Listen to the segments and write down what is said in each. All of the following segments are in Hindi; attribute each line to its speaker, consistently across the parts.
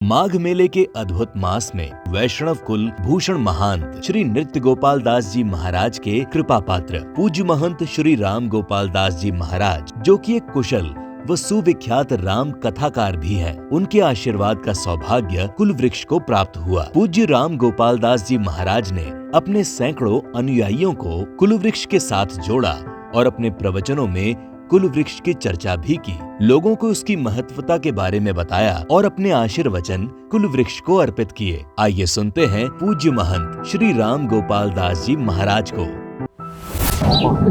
Speaker 1: माघ मेले के अद्भुत मास में वैष्णव कुल भूषण महंत श्री नृत्य गोपाल दास जी महाराज के कृपा पात्र पूज्य महंत श्री राम गोपाल दास जी महाराज, जो कि एक कुशल व सुविख्यात राम कथाकार भी है, उनके आशीर्वाद का सौभाग्य कुल वृक्ष को प्राप्त हुआ। पूज्य राम गोपाल दास जी महाराज ने अपने सैकड़ों अनुयायियों को कुल वृक्ष के साथ जोड़ा और अपने प्रवचनों में कुल वृक्ष की चर्चा भी की, लोगों को उसकी महत्वता के बारे में बताया और अपने आशीर्वचन कुल वृक्ष को अर्पित किए। आइए सुनते हैं पूज्य महंत श्री राम गोपाल दास जी महाराज को।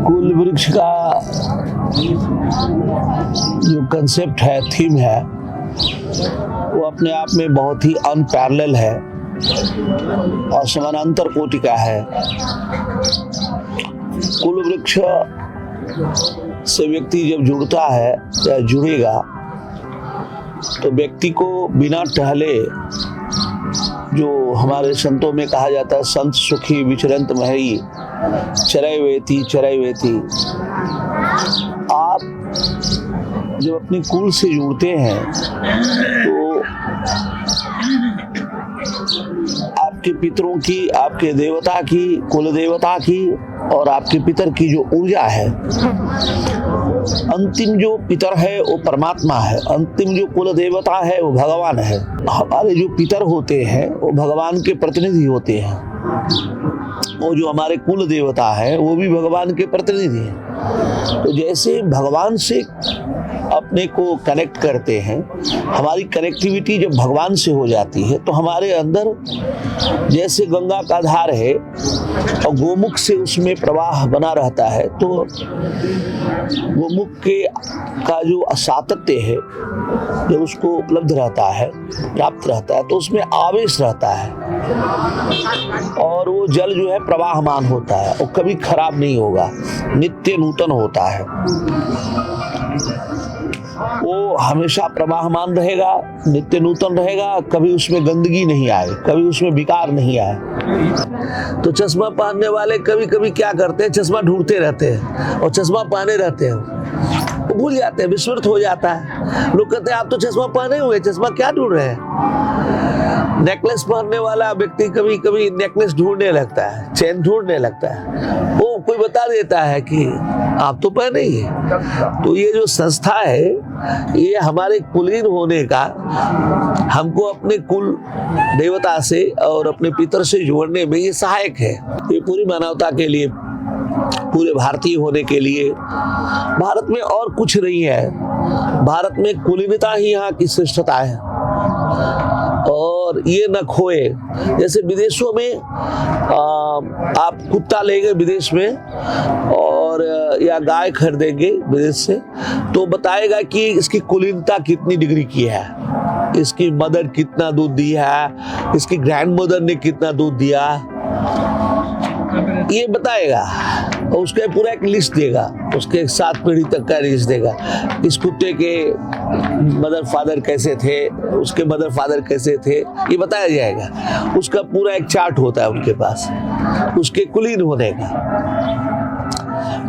Speaker 2: कुल वृक्ष का जो कंसेप्ट है, थीम है, वो अपने आप में बहुत ही अनपैरेलल है और समानांतर कोटि का है। कुल वृक्ष से व्यक्ति जब जुड़ता है या जुड़ेगा तो व्यक्ति को बिना टहले, जो हमारे संतों में कहा जाता है संत सुखी विचरंत महई चरय वेती, आप जब अपने कुल से जुड़ते हैं तो आपके पितरों की, आपके देवता की, कुल देवता की और आपके पितर की जो ऊर्जा है, अंतिम जो पितर है वो परमात्मा है, अंतिम जो कुल देवता है वो भगवान है। हमारे जो पितर होते हैं वो भगवान के प्रतिनिधि होते हैं, वो जो हमारे कुल देवता है वो भी भगवान के प्रतिनिधि हैं। तो जैसे भगवान से अपने को कनेक्ट करते हैं, हमारी कनेक्टिविटी जब भगवान से हो जाती है तो हमारे अंदर जैसे गंगा का धार है और गोमुख से उसमें प्रवाह बना रहता है, तो गोमुख के का जो सातत्य है जब उसको उपलब्ध रहता है, प्राप्त रहता है, तो उसमें आवेश रहता है और वो जल जो है प्रवाहमान होता है, वो कभी खराब नहीं होगा, नित्य नूतन होता है, वो हमेशा प्रवाहमान रहेगा, नित्य नूतन रहेगा, कभी उसमें गंदगी नहीं आए, कभी उसमें विकार नहीं आए। तो चश्मा पहनने वाले कभी कभी क्या करते हैं, चश्मा ढूंढते रहते हैं और चश्मा पहने रहते हैं, वो भूल जाते हैं, विस्मृत हो जाता है। लोग कहते हैं आप तो चश्मा पहने हुए, चश्मा क्या ढूंढ रहे हैं। नेकलेस पहनने वाला व्यक्ति कभी कभी नेकलेस ढूंढने लगता है, चेन ढूंढने लगता है, वो कोई बता देता है कि आप तो पहने ही है। तो ये जो संस्था है ये हमारे कुलीन होने का, हमको अपने कुल देवता से और अपने पितर से जोड़ने में ये सहायक है। ये पूरी मानवता के लिए, पूरे भारतीय होने के लिए, भारत में और कुछ नहीं है, भारत में कुलीनता ही यहाँ की श्रेष्ठता है और ये न खोए। जैसे विदेशों में आप कुत्ता लेंगे विदेश में और या गाय खरीदेंगे विदेश से, तो बताएगा कि इसकी कुलीनता कितनी डिग्री की है, इसकी मदर कितना दूध दिया है, इसकी ग्रैंड मदर ने कितना दूध दिया, ये बताएगा और उसका पूरा एक लिस्ट देगा, उसके 7 पीढ़ी तक का लिस्ट देगा। इस कुत्ते के मदर फादर कैसे थे, उसके मदर फादर कैसे थे, ये बताया जाएगा। उसका पूरा एक चार्ट होता है उनके पास, उसके कुलीन होने का,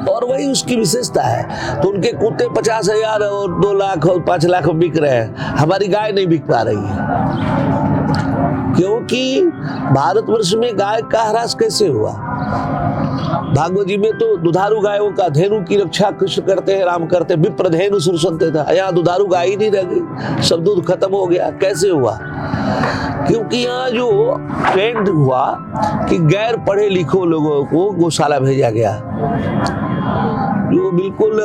Speaker 2: और वही उसकी विशेषता है। तो उनके कुत्ते 50,000 और 2 लाख और 5 लाख में बिक रहे हैं, हमारी गाय नहीं बिक पा रही है, क्योंकि भारतवर्ष में गाय का ह्रास कैसे हुआ। भागवत जी में तो दुधारू गायों का, धेनु की रक्षा कृष्ण करते हैं, राम करते, विप्र धेनु सुरसंते था, यहाँ दुधारू गाय ही नहीं रह गई, सब दूध खत्म हो गया। कैसे हुआ? क्योंकि यहाँ जो ट्रेंड हुआ कि गैर पढ़े लिखे लोगों को गौशाला भेजा गया, जो बिल्कुल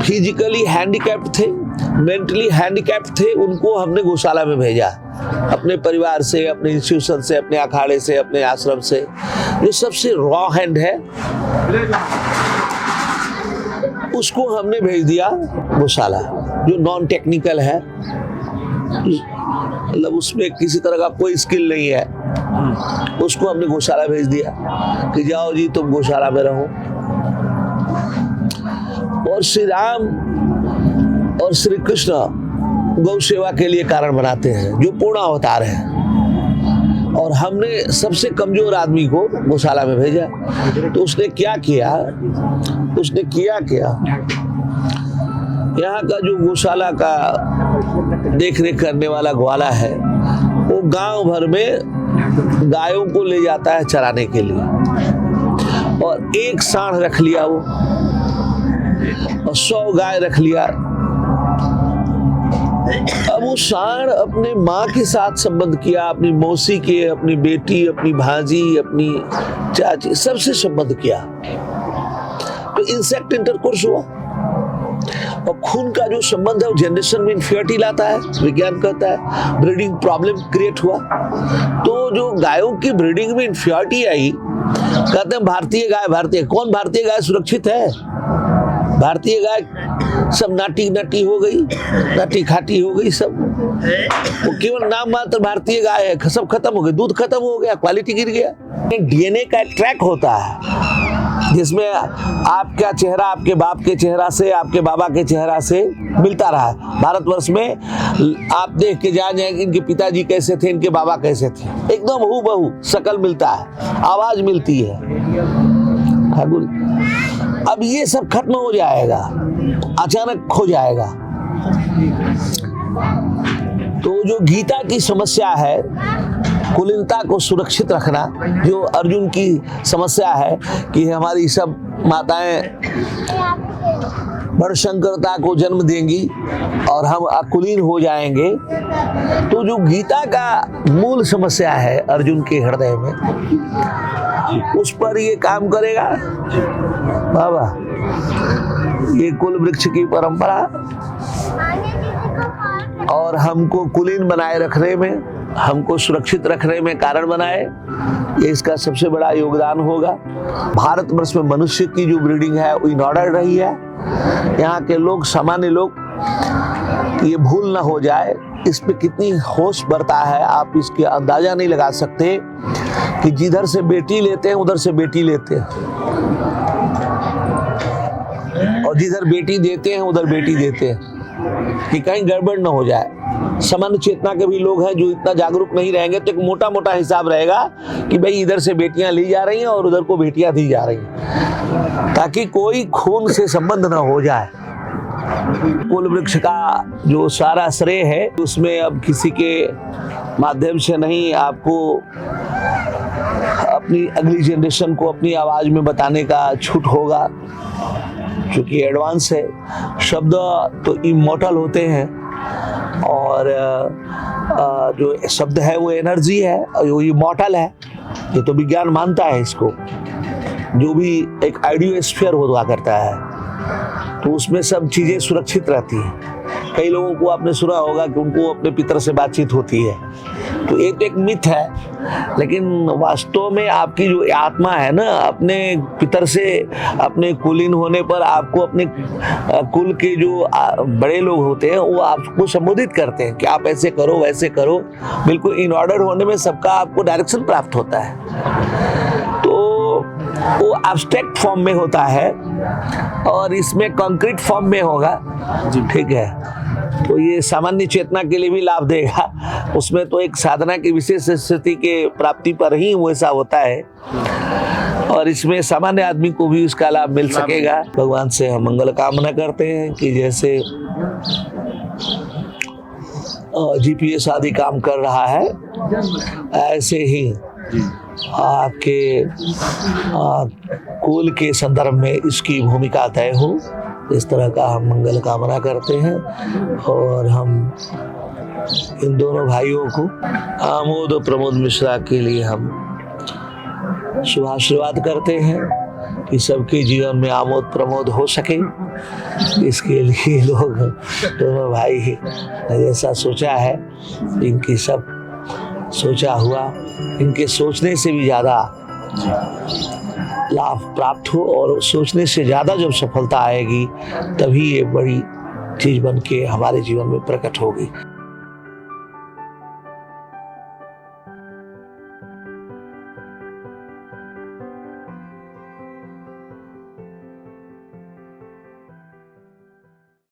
Speaker 2: फिजिकली हैंडीकैप्ड थे, मेंटली हैंडीकैप्ड थे, उनको हमने गौशाला में भेजा, अपने परिवार से, अपने इंस्टीट्यूशन से, अपने अखाड़े से, अपने आश्रम से। जो सबसे रॉ हैंड है उसको हमने भेज दिया गौशाला, जो नॉन टेक्निकल है, मतलब उसमें किसी तरह का कोई स्किल नहीं है, उसको हमने गौशाला भेज दिया कि जाओ जी तुम गौशाला में रहो। और श्री राम और श्री कृष्ण गौ सेवा के लिए कारण बनाते हैं, जो पूर्ण अवतार है, और हमने सबसे कमजोर आदमी को गौशाला में भेजा। तो उसने क्या किया, यहाँ का जो गौशाला का देख रेख करने वाला ग्वाला है, वो गांव भर में गायों को ले जाता है चराने के लिए, और एक सांड रख लिया वो, और 100 गाय रख लिया। अब वो सांड अपने माँ के साथ संबंध किया, अपनी मौसी के, अपनी बेटी, अपनी भांजी, अपनी चाची, सबसे संबंध किया, तो इंसेक्ट इंटरकोर्स हुआ। और खून का जो संबंध है वो जनरेशन में इन्फियरिटी लाता है, विज्ञान कहता है, ब्रीडिंग प्रॉब्लम क्रिएट हुआ। तो जो गायों की ब्रीडिंग में इन्फियरिटी आई, कहते हैं भारतीय गाय, भारतीय, कौन भारतीय गाय सुरक्षित है? भारतीय गाय सब नाटी नाटी हो गई, नाटी खाटी हो गई सब, वो केवल नाम मात्र भारतीय गाय है, सब खत्म हो गए, दूध खत्म हो गया, क्वालिटी गिर गया। डीएनए का एक ट्रैक होता है जिसमें आपका चेहरा आपके बाप के चेहरा से, आपके बाबा के चेहरा से मिलता रहा है। भारतवर्ष में आप देख के जान जाएंगे इनके पिताजी कैसे थे, इनके बाबा कैसे थे, एकदम हूबहू शकल मिलता है, आवाज मिलती है। अब ये सब खत्म हो जाएगा, अचानक खो जाएगा। तो जो गीता की समस्या है, कुलीनता को सुरक्षित रखना, जो अर्जुन की समस्या है कि हमारी सब माताएं बड़शंकरता को जन्म देंगी और हम अकुलीन हो जाएंगे, तो जो गीता का मूल समस्या है अर्जुन के हृदय में, उस पर ये काम करेगा। बाबा, ये कुल वृक्ष की परंपरा और हमको कुलीन बनाए रखने में, हमको सुरक्षित रखने में कारण बनाए, ये इसका सबसे बड़ा योगदान होगा। भारतवर्ष में मनुष्य की जो ब्रीडिंग है वो इन ऑर्डर रही है। यहाँ के लोग, सामान्य लोग, ये भूल ना हो जाए, इस पे कितनी होश बरता है, आप इसके अंदाजा नहीं लगा सकते कि जिधर से बेटी लेते हैं उधर से बेटी लेते हैं, और जिधर बेटी देते हैं उधर बेटी देते हैं, कि कहीं गड़बड़ ना हो जाए। सामान्य चेतना के भी लोग हैं जो इतना जागरूक नहीं रहेंगे, तो एक मोटा मोटा हिसाब रहेगा कि भाई इधर से बेटियां ली जा रही हैं और उधर को बेटियां दी जा रही हैं, ताकि कोई खून से संबंध ना हो जाए। कुल वृक्ष का जो सारा श्रेय है उसमें अब किसी के माध्यम से नहीं, आपको अपनी अगली जनरेशन को अपनी आवाज में बताने का छूट होगा, क्योंकि एडवांस है। शब्द तो इमॉर्टल होते हैं, और जो शब्द है वो एनर्जी है, वो इमॉर्टल है, ये तो विज्ञान मानता है इसको। जो भी एक आइडियोस्फीयर हुआ करता है, तो उसमें सब चीजें सुरक्षित रहती हैं। कई लोगों को आपने सुना होगा कि उनको अपने पितर से बातचीत होती है, तो ये तो एक मिथ है, लेकिन वास्तव में आपकी जो आत्मा है ना, अपने पितर से, अपने कुलीन होने पर आपको अपने कुल के जो बड़े लोग होते हैं वो आपको संबोधित करते हैं कि आप ऐसे करो वैसे करो, बिल्कुल इन ऑर्डर होने में सबका आपको डायरेक्शन प्राप्त होता है। तो वो एब्स्ट्रैक्ट फॉर्म में होता है और इसमें कंक्रीट फॉर्म में होगा, ठीक है। तो ये सामान्य चेतना के लिए भी लाभ देगा, उसमें तो एक साधना की विशेष स्थिति के प्राप्ति पर ही वैसा होता है, और इसमें सामान्य आदमी को भी उसका लाभ मिल सकेगा। भगवान से हम मंगल कामना करते हैं कि जैसे जीपीएस आदि काम कर रहा है, ऐसे ही आपके कुल के संदर्भ में इसकी भूमिका तय हो, इस तरह का हम मंगल कामना करते हैं। और हम इन दोनों भाइयों को, आमोद और प्रमोद मिश्रा के लिए हम शुभाशीर्वाद करते हैं कि सबके जीवन में आमोद प्रमोद हो सके। इसके लिए लोग दोनों भाई जैसा सोचा है, इनकी सब सोचा हुआ, इनके सोचने से भी ज़्यादा लाभ प्राप्त हो, और सोचने से ज़्यादा जब सफलता आएगी तभी ये बड़ी चीज़ बन के हमारे जीवन में प्रकट होगी।